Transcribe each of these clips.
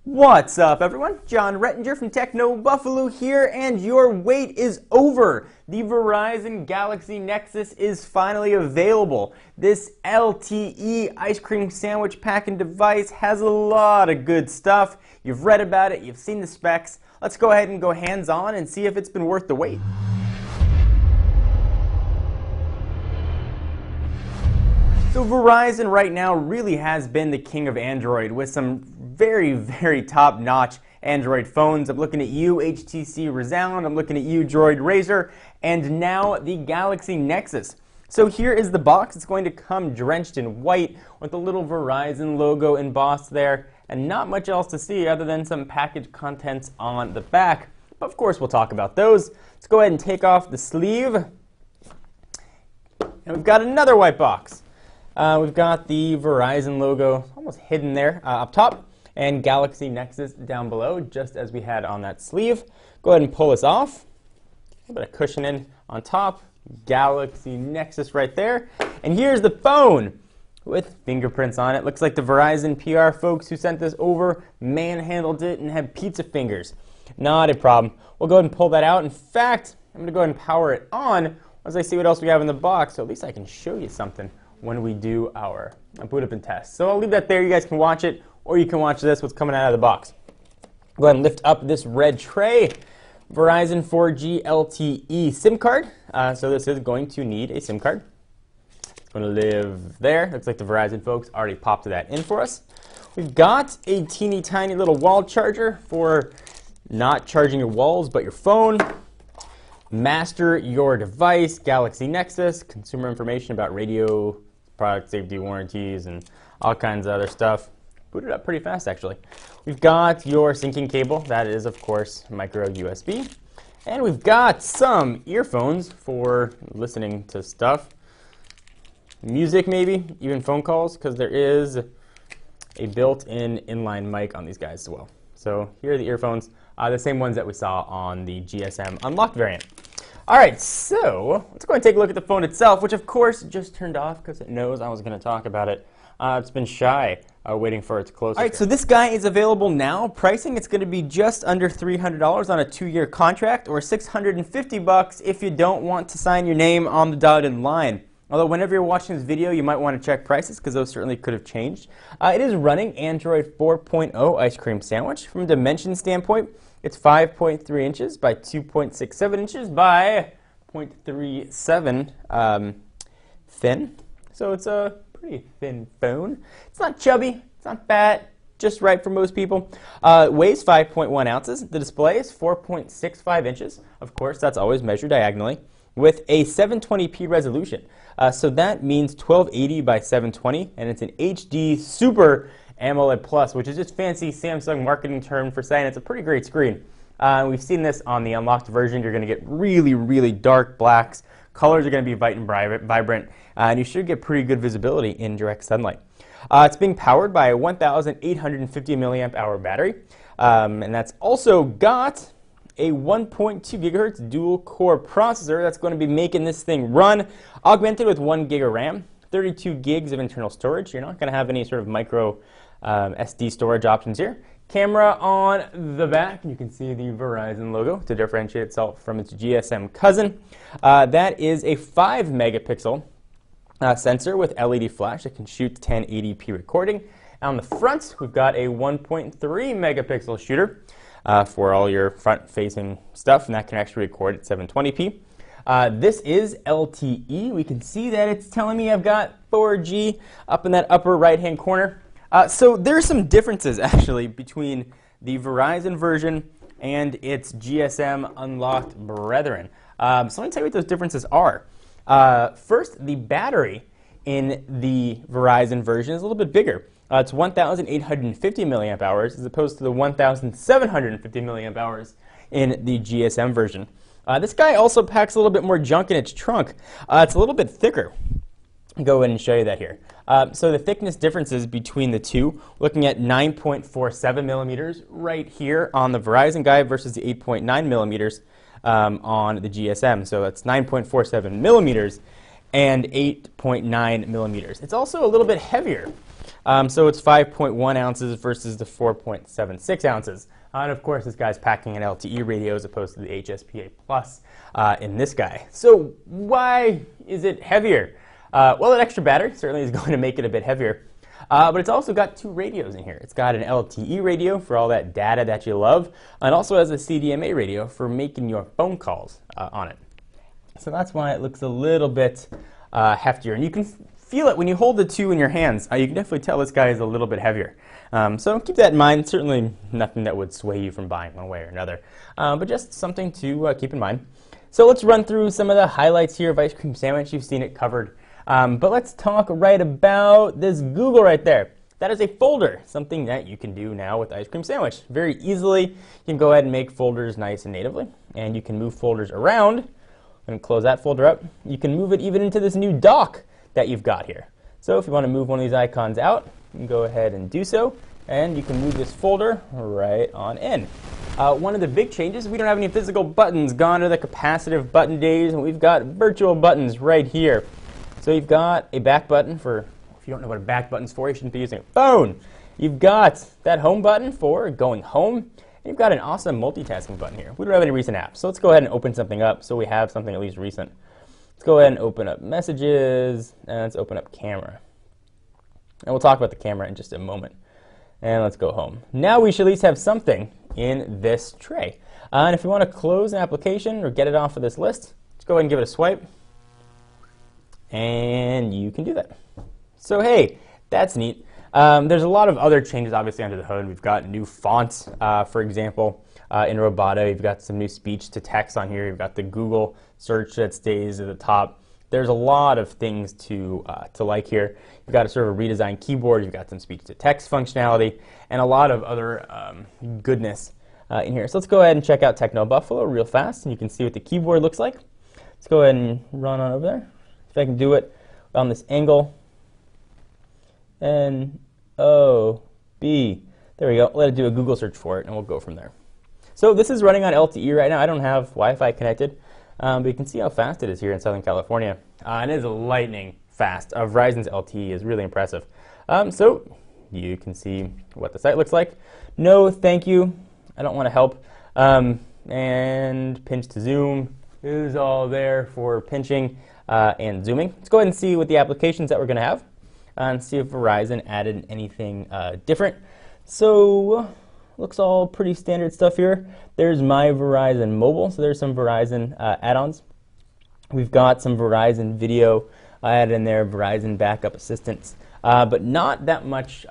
What's up, everyone? John Rettinger from Techno Buffalo here, and your wait is over. The Verizon Galaxy Nexus is finally available. This LTE ice cream sandwich packing device has a lot of good stuff. You've read about it, you've seen the specs. Let's go ahead and go hands-on and see if it's been worth the wait. So Verizon right now really has been the king of Android with some very top-notch Android phones. I'm looking at you, HTC Resound. I'm looking at you, Droid Razr, and now the Galaxy Nexus. So here is the box. It's going to come drenched in white with the little Verizon logo embossed there, and not much else to see other than some package contents on the back. But of course, we'll talk about those. Let's go ahead and take off the sleeve. And we've got another white box. We've got the Verizon logo almost hidden there up top, and Galaxy Nexus down below, just as we had on that sleeve. Go ahead and pull this off. A bit of cushioning on top. Galaxy Nexus right there. And here's the phone with fingerprints on it. Looks like the Verizon PR folks who sent this over manhandled it and had pizza fingers. Not a problem. We'll go ahead and pull that out. In fact, I'm going to go ahead and power it on once I see what else we have in the box, so at least I can show you something when we do our boot up and test. So I'll leave that there. You guys can watch it, or you can watch this, what's coming out of the box. Go ahead and lift up this red tray. Verizon 4G LTE SIM card. So this is going to need a SIM card. It's going to live there. Looks like the Verizon folks already popped that in for us. We've got a teeny tiny little wall charger for not charging your walls, but your phone. Master your device, Galaxy Nexus, consumer information about radio, product safety warranties, and all kinds of other stuff. Booted up pretty fast, actually. We've got your syncing cable. That is, of course, micro USB. And we've got some earphones for listening to stuff. Music, maybe, even phone calls, because there is a built-in inline mic on these guys as well. So here are the earphones, the same ones that we saw on the GSM Unlocked variant. All right, so let's go and take a look at the phone itself, which of course just turned off because it knows I was going to talk about it. It's been shy, waiting for its close. All right, so this guy is available now. Pricing, it's going to be just under $300 on a 2-year contract, or $650 if you don't want to sign your name on the dotted line. Although whenever you're watching this video, you might want to check prices because those certainly could have changed. It is running Android 4.0 ice cream sandwich. From a dimension standpoint, it's 5.3 inches by 2.67 inches by 0.37 thin. So it's a pretty thin phone. It's not chubby, it's not fat, just right for most people. It weighs 5.1 ounces. The display is 4.65 inches. Of course, that's always measured diagonally, with a 720p resolution. So that means 1280 by 720, and it's an HD Super AMOLED Plus, which is just fancy Samsung marketing term for saying it's a pretty great screen. We've seen this on the unlocked version. You're going to get really dark blacks. Colors are going to be vibrant, and you should get pretty good visibility in direct sunlight. It's being powered by a 1,850 milliamp hour battery, and that's also got a 1.2 gigahertz dual core processor that's going to be making this thing run, augmented with 1 gig of RAM, 32 gigs of internal storage. You're not going to have any sort of micro SD storage options here. Camera on the back, you can see the Verizon logo to differentiate itself from its GSM cousin. That is a 5 megapixel sensor with LED flash that can shoot 1080p recording. On the front, we've got a 1.3 megapixel shooter for all your front-facing stuff, and that can actually record at 720p. This is LTE. We can see that it's telling me I've got 4G up in that upper right-hand corner. So there's some differences, actually, between the Verizon version and its GSM Unlocked brethren. So let me tell you what those differences are. First, the battery in the Verizon version is a little bit bigger. It's 1,850 milliamp hours as opposed to the 1,750 milliamp hours in the GSM version. This guy also packs a little bit more junk in its trunk. It's a little bit thicker. I'll go ahead and show you that here. So the thickness differences between the two, looking at 9.47 millimeters right here on the Verizon guy versus the 8.9 millimeters on the GSM. So that's 9.47 millimeters and 8.9 millimeters. It's also a little bit heavier. So it's 5.1 ounces versus the 4.76 ounces. And of course, this guy's packing an LTE radio as opposed to the HSPA Plus in this guy. So why is it heavier? Well, an extra battery certainly is going to make it a bit heavier. But it's also got two radios in here. It's got an LTE radio for all that data that you love, and also has a CDMA radio for making your phone calls on it. So that's why it looks a little bit heftier. And you can feel it when you hold the two in your hands. You can definitely tell this guy is a little bit heavier. So keep that in mind. Certainly nothing that would sway you from buying one way or another, but just something to keep in mind. So let's run through some of the highlights here of Ice Cream Sandwich. You've seen it covered. But let's talk right about this Google right there. That is a folder, something that you can do now with Ice Cream Sandwich. Very easily, you can go ahead and make folders nice and natively, and you can move folders around. I'm going to close that folder up. You can move it even into this new dock that you've got here. So if you want to move one of these icons out, you can go ahead and do so, and you can move this folder right on in. One of the big changes, we don't have any physical buttons. Gone are the capacitive button days, and we've got virtual buttons right here. So you've got a back button for, if you don't know what a back button's for, you shouldn't be using a phone. You've got that home button for going home. And you've got an awesome multitasking button here. We don't have any recent apps, so let's go ahead and open something up so we have something at least recent. Let's go ahead and open up messages, and let's open up camera. And we'll talk about the camera in just a moment. And let's go home. Now we should at least have something in this tray. And if you want to close an application or get it off of this list, let's go ahead and give it a swipe. And you can do that. So hey, that's neat. There's a lot of other changes obviously under the hood. We've got new fonts, for example, in Roboto. You've got some new speech to text on here. You've got the Google search that stays at the top. There's a lot of things to like here. You've got a sort of a redesigned keyboard. You've got some speech to text functionality and a lot of other goodness in here. So let's go ahead and check out Techno Buffalo real fast, and you can see what the keyboard looks like. Let's go ahead and run on over there. If I can do it on this angle. N-O-B. There we go. Let it do a Google search for it, and we'll go from there. So this is running on LTE right now. I don't have Wi-Fi connected, but you can see how fast it is here in Southern California. And it is lightning fast. Verizon's LTE is really impressive. So you can see what the site looks like. No, thank you. I don't want to help. And pinch to zoom is all there for pinching and zooming. Let's go ahead and see what the applications that we're going to have and see if Verizon added anything different. So looks all pretty standard stuff here. There's My Verizon Mobile, so there's some Verizon add-ons. We've got some Verizon Video added in there, Verizon Backup Assistance, but not that much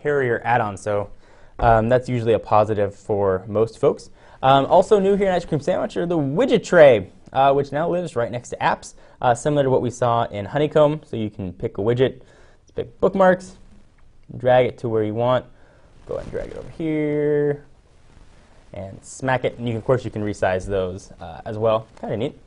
carrier add-ons, so that's usually a positive for most folks. Also new here in Ice Cream Sandwich are the widget tray, which now lives right next to apps, similar to what we saw in Honeycomb. So you can pick a widget, let's pick bookmarks, drag it to where you want, go ahead and drag it over here, and smack it. And of course you can resize those as well, kind of neat.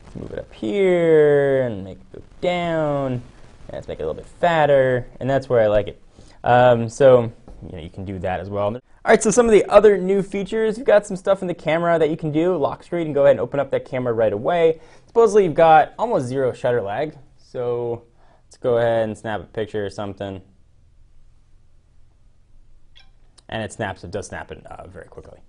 Let's move it up here and make it go down, and let's make it a little bit fatter, and that's where I like it. So you can do that as well. All right, so some of the other new features, you've got some stuff in the camera that you can do. Lock screen, and go ahead and open up that camera right away. Supposedly you've got almost zero shutter lag, so let's go ahead and snap a picture or something. And it snaps, it does snap it very quickly.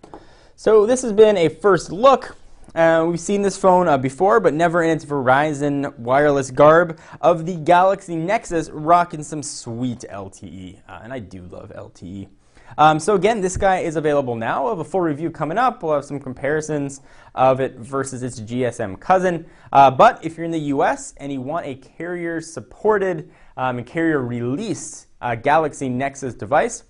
So this has been a first look. We've seen this phone before, but never in its Verizon wireless garb of the Galaxy Nexus, rocking some sweet LTE. And I do love LTE. So again, this guy is available now. We'll have a full review coming up. We'll have some comparisons of it versus its GSM cousin. But if you're in the US and you want a carrier-supported and carrier-released Galaxy Nexus device,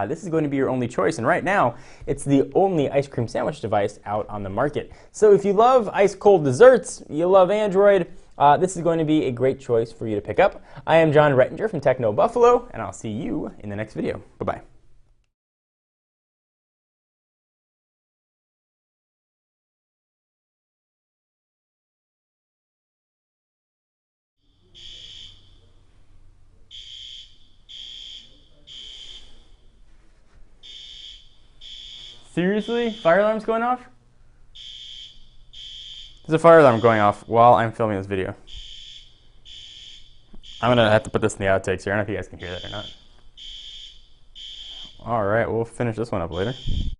this is going to be your only choice. And right now, it's the only ice cream sandwich device out on the market. So if you love ice-cold desserts, you love Android, this is going to be a great choice for you to pick up. I am John Rettinger from Techno Buffalo, and I'll see you in the next video. Bye-bye. Seriously? Fire alarm's going off? There's a fire alarm going off while I'm filming this video. I'm going to have to put this in the outtakes here. I don't know if you guys can hear that or not. All right, we'll finish this one up later.